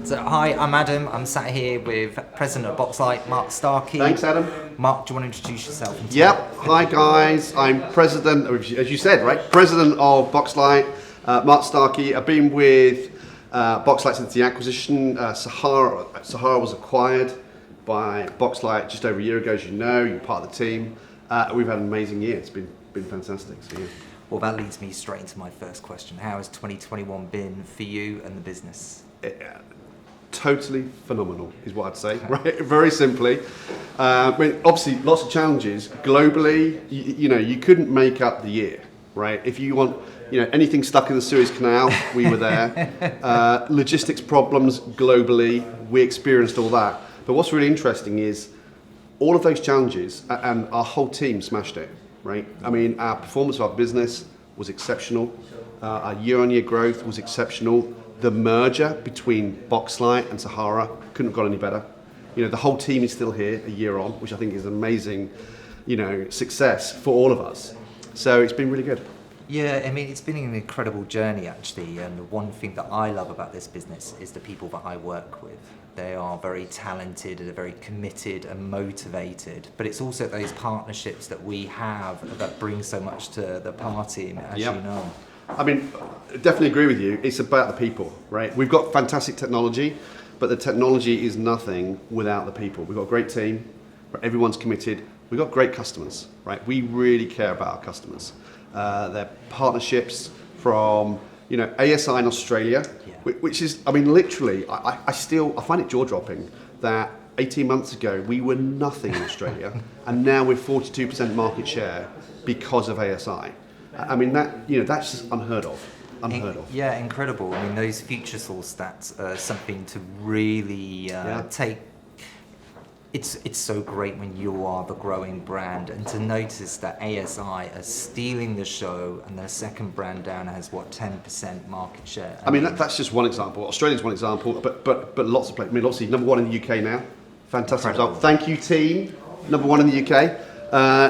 So, hi, I'm Adam. I'm sat here with President of Boxlight, Mark Starkey. Thanks, Adam. Mark, do you want to introduce yourself? Yep. Hi, guys. I'm President, as you said, right? President of Boxlight, Mark Starkey. I've been with Boxlight since the acquisition. Sahara was acquired by Boxlight just over a year ago, as you know. You're part of the team. We've had an amazing year. It's been fantastic. So, yeah. Well, that leads me straight into my first question. How has 2021 been for you and the business? Totally phenomenal is what I'd say, right? Very simply. I mean, obviously, lots of challenges globally. You couldn't make up the year, right? If you want, anything stuck in the Suez Canal, we were there. Logistics problems globally, we experienced all that. But what's really interesting is all of those challenges, and our whole team smashed it, right? I mean, our performance of our business was exceptional. Our year-on-year growth was exceptional. The merger between Boxlight and Sahara couldn't have got any better. The whole team is still here a year on, which I think is an amazing, success for all of us. So it's been really good. Yeah, I mean, it's been an incredible journey, actually. And the one thing that I love about this business is the people that I work with. They are very talented, they're very committed and motivated. But it's also those partnerships that we have that bring so much to the party, as you know. I mean, definitely agree with you. It's about the people, right? We've got fantastic technology, but the technology is nothing without the people. We've got a great team, everyone's committed. We've got great customers, right? We really care about our customers. Their partnerships from, ASI in Australia, which is, I mean, literally, I find it jaw-dropping that 18 months ago we were nothing in Australia, and now we're 42% market share because of ASI. I mean, that's just unheard of. Yeah, incredible. I mean, those future source stats are something to really take. It's so great when you are the growing brand, and to notice that ASI are stealing the show, and their second brand down has 10% market share. I mean, that's just one example. Australia's one example, but lots of places. I mean, obviously number one in the UK now. Fantastic result. Thank you, team. Number one in the UK.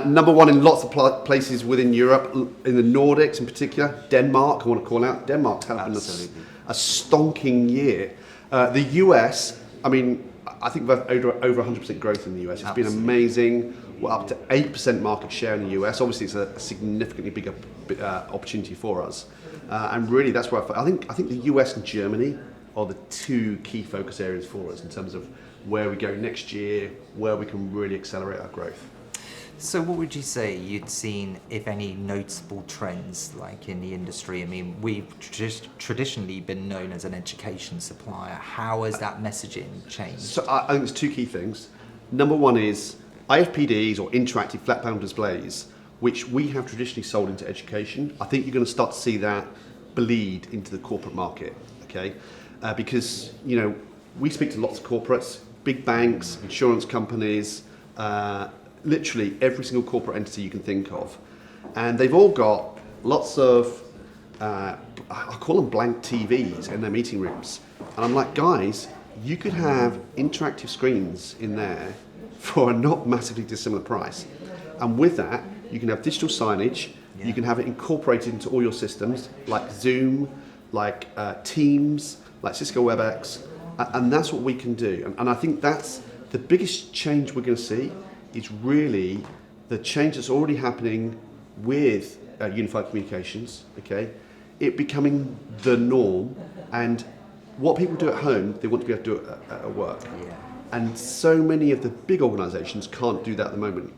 Number one in lots of places within Europe, in the Nordics in particular. Denmark, I want to call out. Denmark's had a stonking year. The US, I mean, I think we've had over 100% growth in the US. It's been amazing. We're up to 8% market share in the US. Obviously, it's a significantly bigger opportunity for us. And really, that's where I think the US and Germany are the two key focus areas for us in terms of where we go next year, where we can really accelerate our growth. So what would you say you'd seen, if any, noticeable trends like in the industry? I mean, we've traditionally been known as an education supplier. How has that messaging changed? So I think there's two key things. Number one is IFPDs, or interactive flat panel displays, which we have traditionally sold into education. I think you're going to start to see that bleed into the corporate market, okay? Because, we speak to lots of corporates, big banks, insurance companies, literally every single corporate entity you can think of. And they've all got lots of, I call them blank TVs in their meeting rooms. And I'm like, guys, you could have interactive screens in there for a not massively dissimilar price. And with that, you can have digital signage, you can have it incorporated into all your systems, like Zoom, like Teams, like Cisco WebEx, and that's what we can do. And I think that's the biggest change we're going to see. Is really the change that's already happening with unified communications, okay? It becoming the norm, and what people do at home, they want to be able to do it at work. Yeah. And so many of the big organizations can't do that at the moment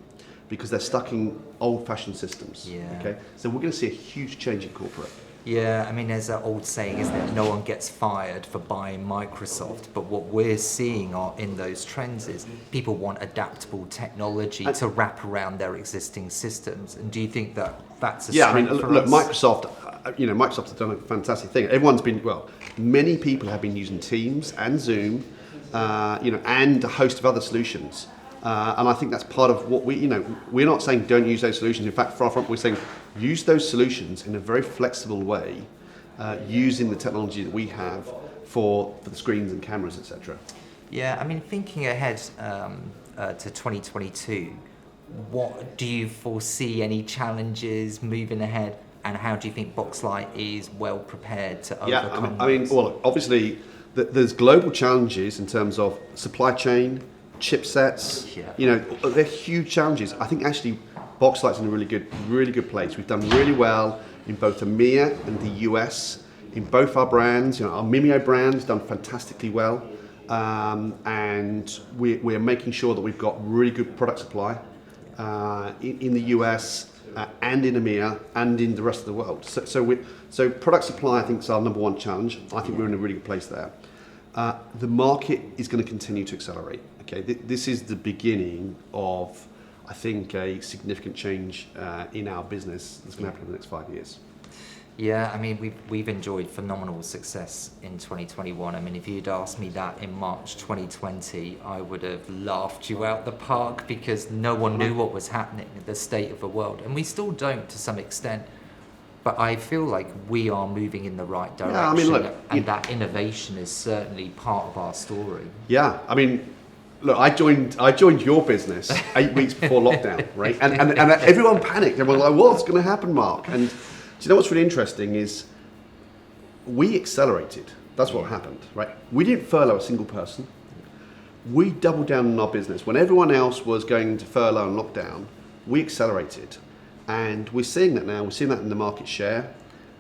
because they're stuck in old-fashioned systems, okay? So we're going to see a huge change in corporate. Yeah, I mean, there's that old saying, isn't it? No one gets fired for buying Microsoft. But what we're seeing in those trends is people want adaptable technology to wrap around their existing systems. And do you think that that's a strength for us? Microsoft, Microsoft have done a fantastic thing. Many people have been using Teams and Zoom, and a host of other solutions. And I think that's part of what we're not saying don't use those solutions. In fact, far from, we're saying use those solutions in a very flexible way, using the technology that we have for the screens and cameras, etc. Yeah, I mean, thinking ahead to 2022, what do you foresee any challenges moving ahead, and how do you think Boxlight is well prepared to overcome I mean, well, obviously there's global challenges in terms of supply chain, chipsets. Yeah. You know, they're huge challenges. I think actually Boxlight's in a really good place. We've done really well in both EMEA and the US. In both our brands, you know, our Mimeo brand's done fantastically well, and we're making sure that we've got really good product supply in the US and in EMEA and in the rest of the world. So product supply, I think, is our number one challenge. I think we're in a really good place there. The market is going to continue to accelerate. Okay, this is the beginning of, I think, a significant change in our business that's going to happen in the next 5 years. Yeah, I mean, we've enjoyed phenomenal success in 2021. I mean, if you'd asked me that in March 2020, I would have laughed you out the park because no one knew what was happening at the state of the world. And we still don't to some extent. But I feel like we are moving in the right direction. Yeah, I mean, look, and that innovation is certainly part of our story. Yeah, I mean, look, I joined your business 8 weeks before lockdown, right? And everyone panicked. Everyone was like, what's going to happen, Mark? And do you know what's really interesting is we accelerated. That's what happened, right? We didn't furlough a single person. We doubled down on our business. When everyone else was going into furlough and lockdown, we accelerated. And we're seeing that now. We're seeing that in the market share.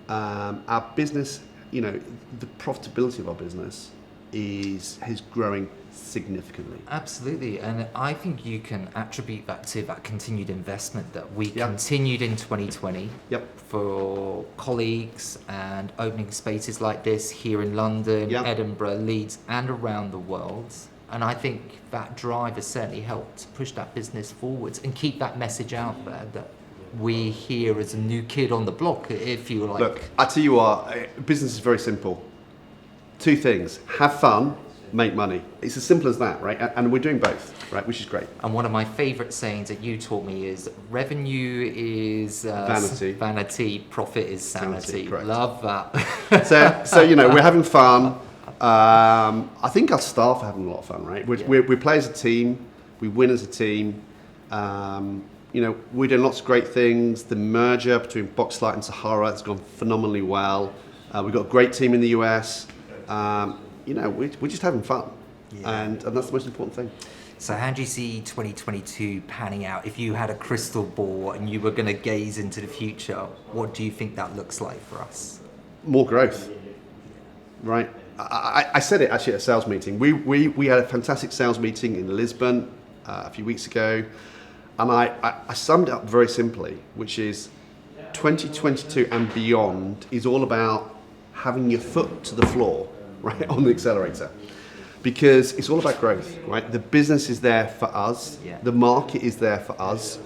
Our business, you know, the profitability of our business is growing significantly. Absolutely, and I think you can attribute that to that continued investment that we continued in 2020 for colleagues and opening spaces like this here in London, Edinburgh, Leeds, and around the world. And I think that drive has certainly helped push that business forwards and keep that message out there that we here as a new kid on the block, if you like. Look, I tell you what, business is very simple. Two things: have fun, make money. It's as simple as that, right? And we're doing both, right? Which is great. And one of my favourite sayings that you taught me is revenue is vanity, profit is sanity. Love that. So you know, we're having fun. I think our staff are having a lot of fun, right? We play as a team, we win as a team. You know, we're doing lots of great things. The merger between Boxlight and Sahara has gone phenomenally well. We've got a great team in the US. You know, we're just having fun, and that's the most important thing. So how do you see 2022 panning out? If you had a crystal ball and you were going to gaze into the future, what do you think that looks like for us? More growth, right? I said it actually at a sales meeting. We had a fantastic sales meeting in Lisbon a few weeks ago, and I summed it up very simply, which is 2022 and beyond is all about having your foot to the floor, right, on the accelerator, because it's all about growth, right? The business is there for us. The market is there for us.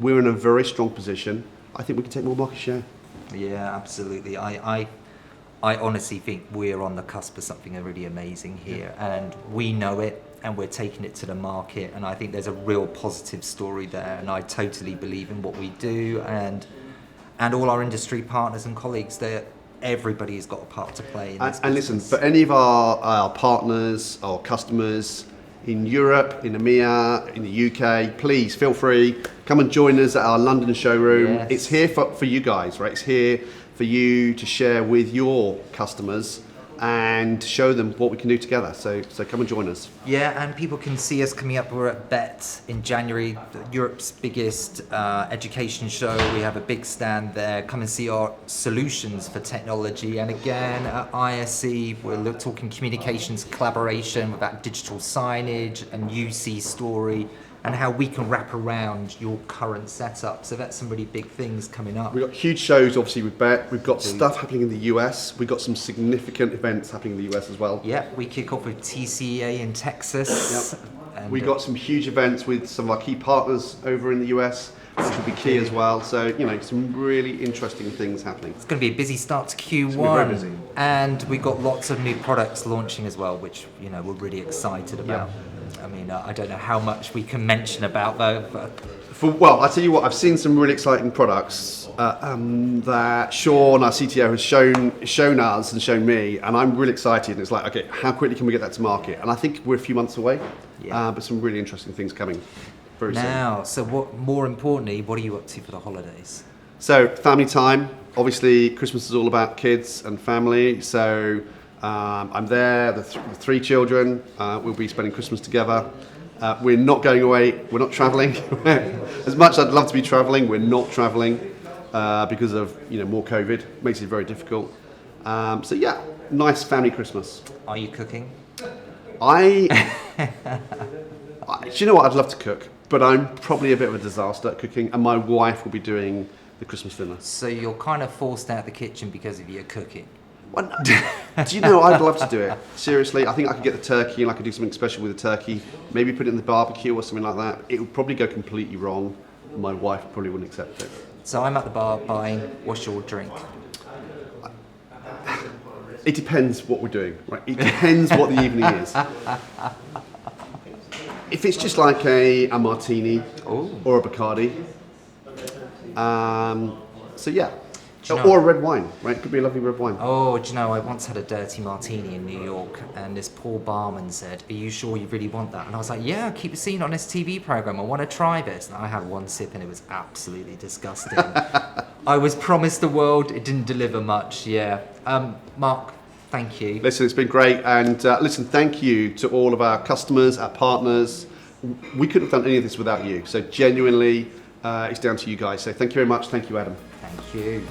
We're in a very strong position. I think we can take more market share. Yeah, absolutely. I honestly think we're on the cusp of something really amazing here, and we know it, and we're taking it to the market, and I think there's a real positive story there, and I totally believe in what we do, and all our industry partners and colleagues there. Everybody's got a part to play in this and listen, for any of our partners or customers in Europe, in EMEA, in the UK, please feel free, come and join us at our London showroom. Yes. It's here for you guys, right? It's here for you to share with your customers and show them what we can do together. So come and join us. Yeah, and people can see us coming up. We're at BET in January, Europe's biggest education show. We have a big stand there. Come and see our solutions for technology. And again, at ISE, we're talking communications collaboration with that digital signage and UC story, and how we can wrap around your current setup. So that's some really big things coming up. We've got huge shows, obviously, with BET. We've got stuff happening in the US. We've got some significant events happening in the US as well. Yeah, we kick off with TCA in Texas. Yep. We've got some huge events with some of our key partners over in the US, which will be key as well. So, you know, some really interesting things happening. It's going to be a busy start to Q1. It's going to be very busy. And we've got lots of new products launching as well, which, you know, we're really excited about. Yep. I mean, I don't know how much we can mention about though. But Well, I tell you what, I've seen some really exciting products that Sean, our CTO, has shown us and shown me, and I'm really excited. And it's like, okay, how quickly can we get that to market? And I think we're a few months away, but some really interesting things coming very soon. Now, so what? More importantly, what are you up to for the holidays? So family time. Obviously, Christmas is all about kids and family. So I'm there, the three children, we'll be spending Christmas together. We're not going away, we're not travelling. As much as I'd love to be travelling, we're not travelling because of more COVID. Makes it very difficult. So yeah, nice family Christmas. Are you cooking? Do you know what? I'd love to cook, but I'm probably a bit of a disaster at cooking, and my wife will be doing the Christmas dinner. So you're kind of forced out the kitchen because of your cooking. Well, do you know, I'd love to do it. Seriously, I think I could get the turkey and I could do something special with the turkey. Maybe put it in the barbecue or something like that. It would probably go completely wrong. My wife probably wouldn't accept it. So I'm at the bar buying, what's your drink? It depends what we're doing, right? It depends what the evening is. If it's just like a martini or a Bacardi, so yeah. Or a red wine, right? It could be a lovely red wine. Oh, do you know, I once had a dirty martini in New York, and this poor barman said, "Are you sure you really want that?" And I was like, "Yeah, I keep seeing it on this TV program. I want to try this." And I had one sip, and it was absolutely disgusting. I was promised the world; it didn't deliver much. Yeah, Mark, thank you. Listen, it's been great, and listen, thank you to all of our customers, our partners. We couldn't have done any of this without you. So genuinely, it's down to you guys. So thank you very much. Thank you, Adam. Thank you.